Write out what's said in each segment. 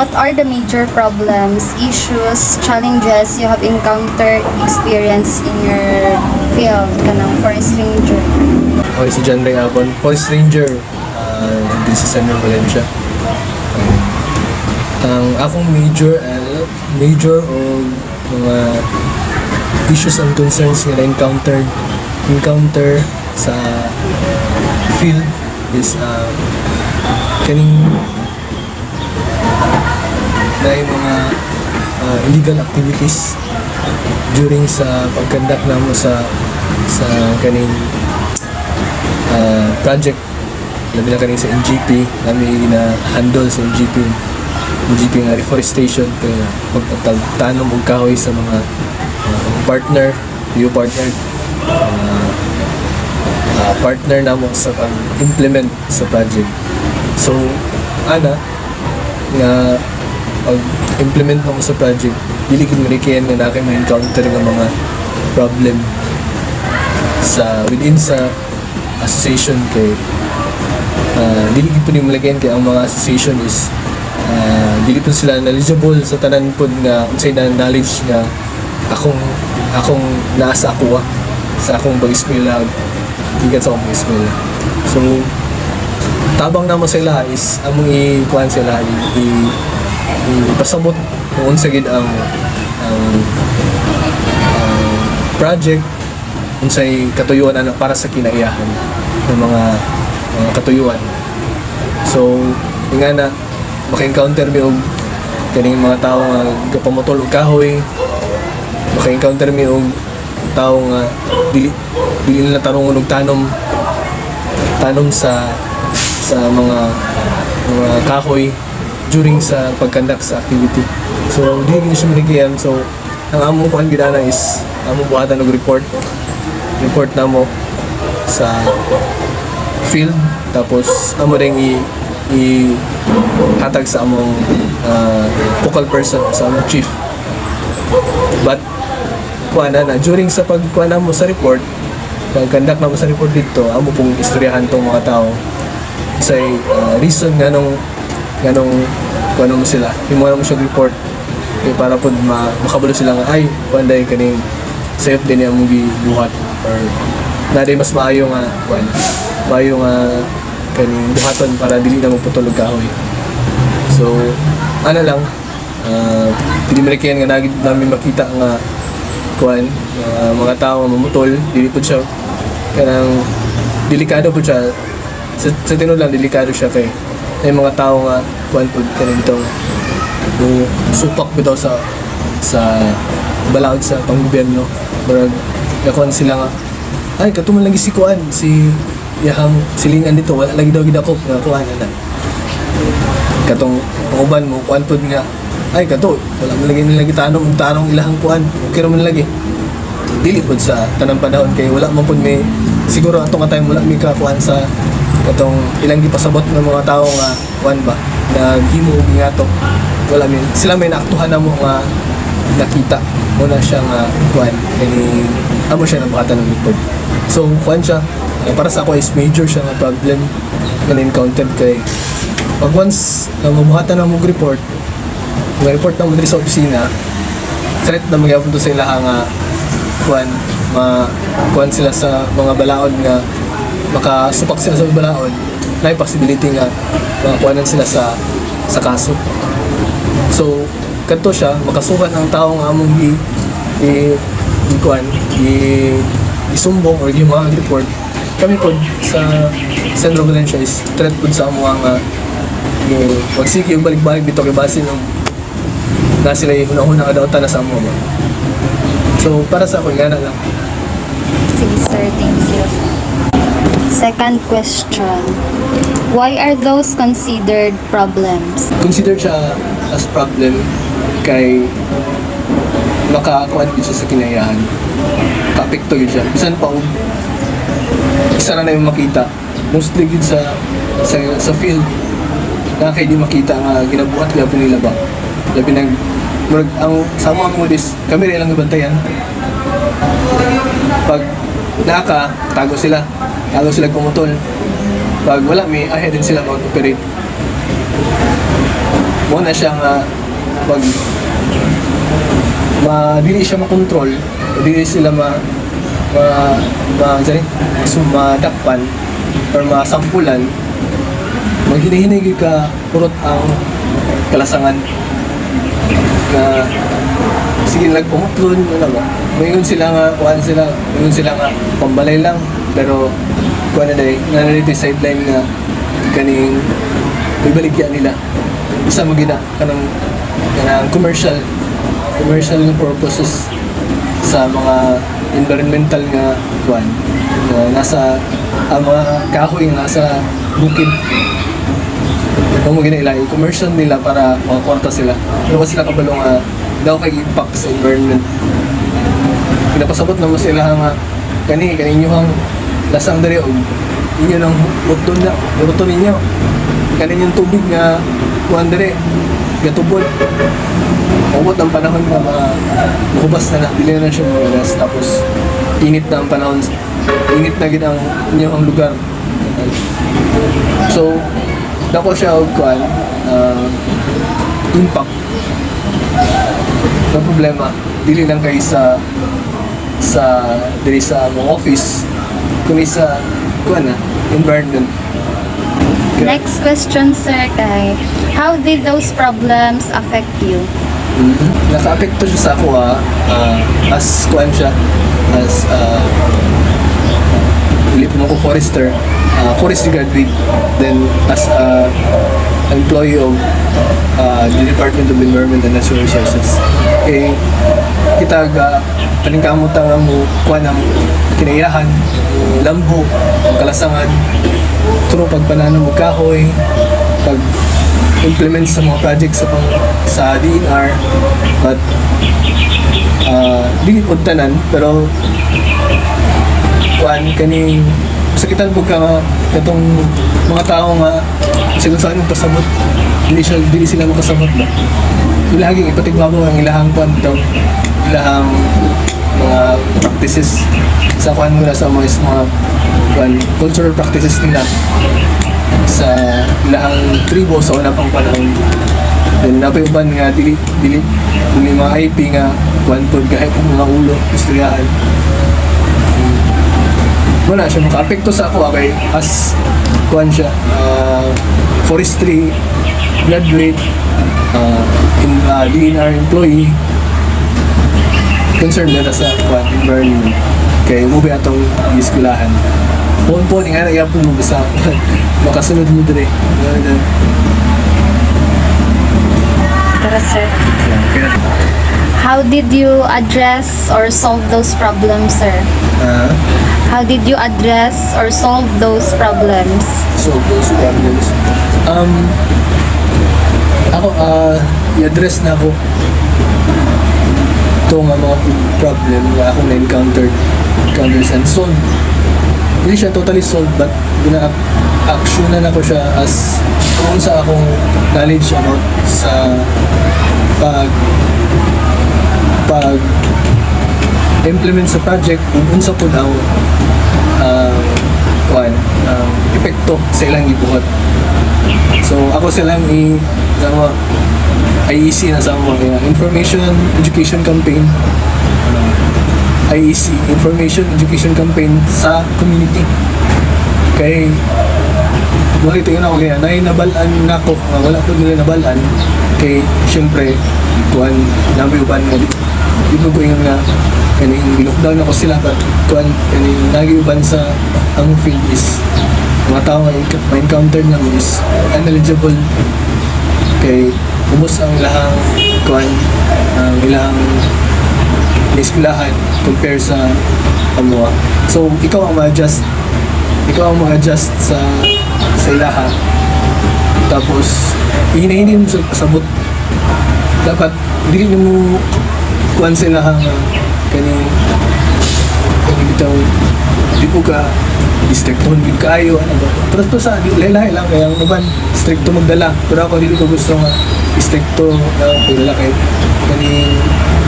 What are the major problems, issues, challenges you have encountered, experienced in your field kanang forest ranger? Okay, si John Ray Apon, Forest Ranger, din sa San Valencia. Ang akong major o mga issues and concerns nga encounter sa field is kaning na yung mga illegal activities during sa pag-conduct namo sa kaning project, labi na kaning sa NGP namin na handle sa NGP nga reforestation kaya pagtanom og kahoy sa mga partner namo sa pag-implement sa project. So ana nga pag-implement mo sa project, dili gid marikian nga nakay ma-encounter nga mga problem within sa association kay dili gid po ni malagyan kay ang mga association is dili po sila knowledgeable sa tanan pod nga unsay na knowledge nga akong nasa ako sa akong pag-eskwela gikan sa akong pag-eskwela. So tabang namo sila is among ikuan sila ipasabot kung unsa gid ang project, unsay katuyuan ana para sa kinaiyahan ng mga katuyuan. So nga na maka-encounter mi og kaning mga tawo nga gapamotol og kahoy, maka-encounter mi og tawo nga dili nila tarungon og tanom sa mga kahoy during sa pag-conduct sa activity. So dili gid siya marikian. So ang among kuan gid ana is among buhatan og report namo sa field, tapos amo ring hatag sa among focal person sa among chief. But kuan na during sa pagkuan namo sa report, pag-conduct namo sa report dito, amo pong istoryahan tong mga tao say reason ganong kuan mo sila himo mo siya report kay para pod makabalo sila nga ay kuanday kaning safe din ang gibuhat or naday mas maayo nga kuan maayo nga kaning buhaton para dili na maputol og kahoy. So ana lang dili marikian nga namin makita nga kuan mga tao nga mamutol, dili pod siya kanang delikado pod siya sa tinud lang, delikado siya kay may mga tao nga kuan pod kaning itong supak bitaw sa balaod sa panggobyerno. Murag nakuan sila nga ay katuman lagi si kuan si yahang silingan dito wala lagi daw gidakop nga kuan na katong uban mo kuan pod nga ay kato wala man lagi nila tanong ilahang kuan okay ra man lagi dili pod sa tanang panahon kay wala man pod may siguro atong time wala mi ka kuan sa katong ilang gipasabot ng mga tao nga kuan ba naghimo og ingato wala min sila may naaktuhan namo nga nakita mo na siya nga kuan kani amo siya nabukatan ng lipod. So kuan siya para sa ako is major siya nga problem na encountered kay pag once na mabuhatan na mong report na mo diri sa opisina, threat na magyapon to sa ilaha nga kuan sila sa mga balaod nga makasupak sila sa balaod, na possibility nga makakuanan sila sa kaso. So kadto siya makasuhan ang tao nga among isumbong or mga report. Kami po sa Central Valencia is threat po sa amo nga magsiki og balik-balik dito kay basin ng na sila una-una nga daw na sa amo ba. So para sa ako gana lang. Sige sir, thank you. Second question. Why are those considered problems? Consider siya as problem kay makakuan siya sa kinayahan. Kapekto yun siya. Bisan pa isa na yung makita. Mostly yun sa field na kay di makita nga ginabuhat labi nila ba. Labi nag ang sama mo dis kami rin lang ibantayan. Pag tago sila kumutol. Pag wala may ahead din sila mag-operate. mo na siya nga pag dili siya makontrol, dili sila madakpan or masampulan, maghinahinay ka purot ang kalasangan na sige nagpumutlon, ano ba? Mayroon sila nga, mayroon sila nga pambalay lang, pero kuha na dahil, nananito yung sideline nga kaning ibaligyan nila. Isa mo gina, kanang commercial na purposes sa mga environmental nga kuan na nasa ang mga kahoy nga nasa bukid. Kung mo gina commercial nila para makakwarta sila. Pero kasi sila kabalo nga daw kay impact sa environment. Pinapasabot naman sila nga kaninyong lasang dali o inyo nang buto ninyo. Kaninyong tubig nga kuhan dali, gatubod. Umot ang panahon nga mahubas na dili na siya magas. Tapos init na ang panahon, init na gid ang inyong lugar. So, dako siya og kuan impact. Ang problema dili lang kay sa dili sa mga office kundi sa kuan environment. Next question, sir, kay how did those problems affect you? Naka-apekto siya sa ako as kuan siya as ulit mo ko forestry graduate, then as employee of the Department of Environment and Natural Resources. Okay, kita paningkamot ang mo kuan ang kinaiyahan, lambo, kalasangan, through pagpanano mo kahoy, pag implement sa mga projects sa DNR, but dili pod tanan, pero kuan kaning sakitan po ka katong mga tao nga siguro sa anong pasabot dili sila makasabot ba ilahaging ipatigbabaw ang ilahang kuan daw ilahang mga practices sa kuan muna sa mga kuan cultural practices nila sa ilahang tribo sa una pang panahon. Then napayuban nga dili mga IP nga kuan pod kahit mga ulo istoryahan. Wala siya maka-apekto sa ako kay as kuan siya forestry graduate in DNR employee concerned na sa kuan environment kay mubi atong iskulahan po nga nagyapon mo basta makasunod mo dire Tara, sir. How did you address or solve those problems, sir? How did you address or solve those problems? solve those problems. Ako, i-address na ako ito nga mga problem na ako na-encountered and solved. Hindi siya totally solved, but gina-actionan ako siya as kung sa akong knowledge about sa pag implement sa project kung unsa po daw epekto sa ilang gibuhat. So ako silang IEC na sa mga Information Education Campaign IEC, Information Education Campaign sa community. Kay makita yun ako kaya nabalaan na ako, wala ko nila nabalaan kay syempre kuhan namin uban nga di mo ko yung kaning lockdown ako sila but kuhan kaning nagiuban sa ang field is mga tao nga ma-encounter na mo is uneligible kay ubos ang ilahang kuhan ang ilahang eskwelahan compare sa amua. So ikaw ang ma-adjust sa ilaha. Tapos hinahinay mo sa kasabot. Dapat dili mo kuan sa ilaha nga kaning bitaw di po ka stricto gid kaayo ano ba. Pero to sa lahi lang kaya ang uban stricto magdala. Pero ako dili ko gusto nga stricto na pagdala kay kaning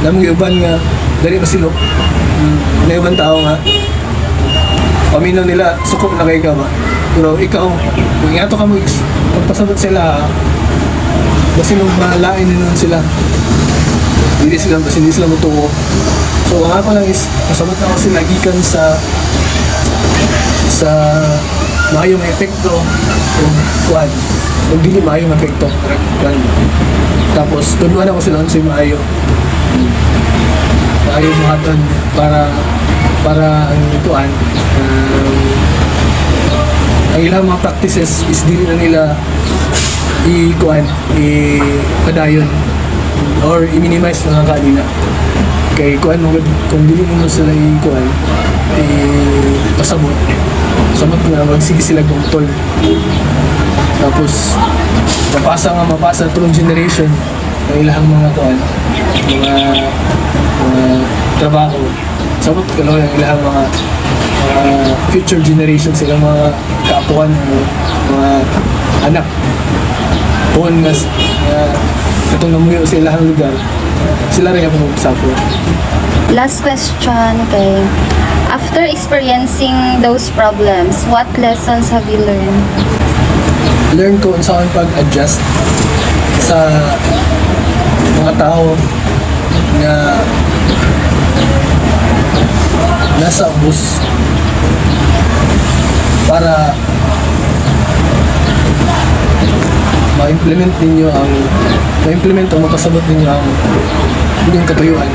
namang uban nga dali masilok. Na ibang tao nga paminaw nila suko na kay ka ba. Pero ikaw kung iato ka magpasabot sila Kasi nung malain na sila, hindi sila matuo. So ang ako lang is pasabot na ako sila gikan sa maayong epekto o kuan kung dili maayong epekto kuan. Tapos tunuan ako sila sa maayo buhaton para ang kuan ang ilang mga practices is dili na nila i-padayon or i-minimize na nga kanina. Kay kuan mo kung dili mo sila i-kuan pasabot na magsige sila gumtol. Tapos mapasa tulong generation ang ilang mga kuan mga trabaho. Sabot ka lang ang ilang mga future generation sila mga kaapuan mga anak puon nga itong namuyo sa ilang lugar sila rin ako mag-suffer. Last question, kay after experiencing those problems, what lessons have you learned? Learn ko sa akin pag-adjust sa mga tao na nasa bus para ma-implement o makasabot ninyo ang inyong katuyuan.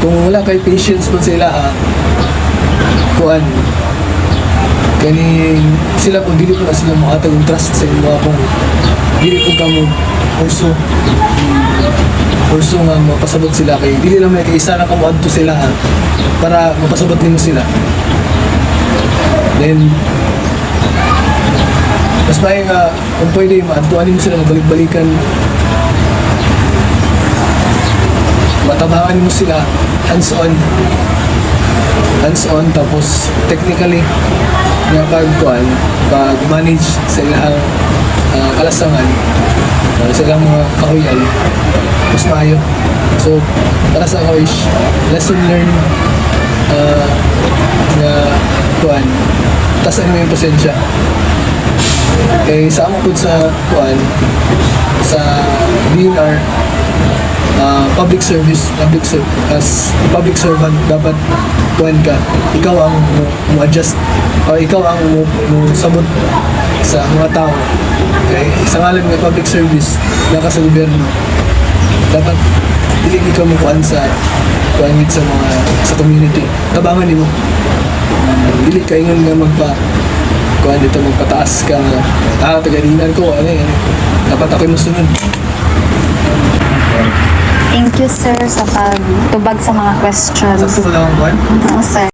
Kung wala kay patience pa sila kuan kaning sila po dili po na sila makatag yung trust sa inyo kung dili po kamo urso nga mapasabot sila kay dili lang may kaisa na kamo adto sila para mapasabot nimo sila. Then mas may nga kung pwede maadtuan mo sila magbalik-balikan, matabangan mo sila hands-on tapos technically nga pag-manage sa ilang kalasangan sa ilang mga kahuyan mas maayo. So para sa ako is lesson learned nga kuan tas ano yung pasensya kay sa amo po sa kuan sa DNR public servant dapat kuan ka ikaw ang mo adjust o ikaw ang mo sabot sa mga tao kay sa ngalan ng public service naka sa gobyerno dapat dili ikaw mo kuan sa kuan sa mga sa community tabangan nimo dili ka ingon nga kuan dito magpataas ka nga tagadinan ko ano dapat ako musunod. Thank you, sir, sa pagtubag sa mga questions. Sa sumunod ang kuan? Oo, sir.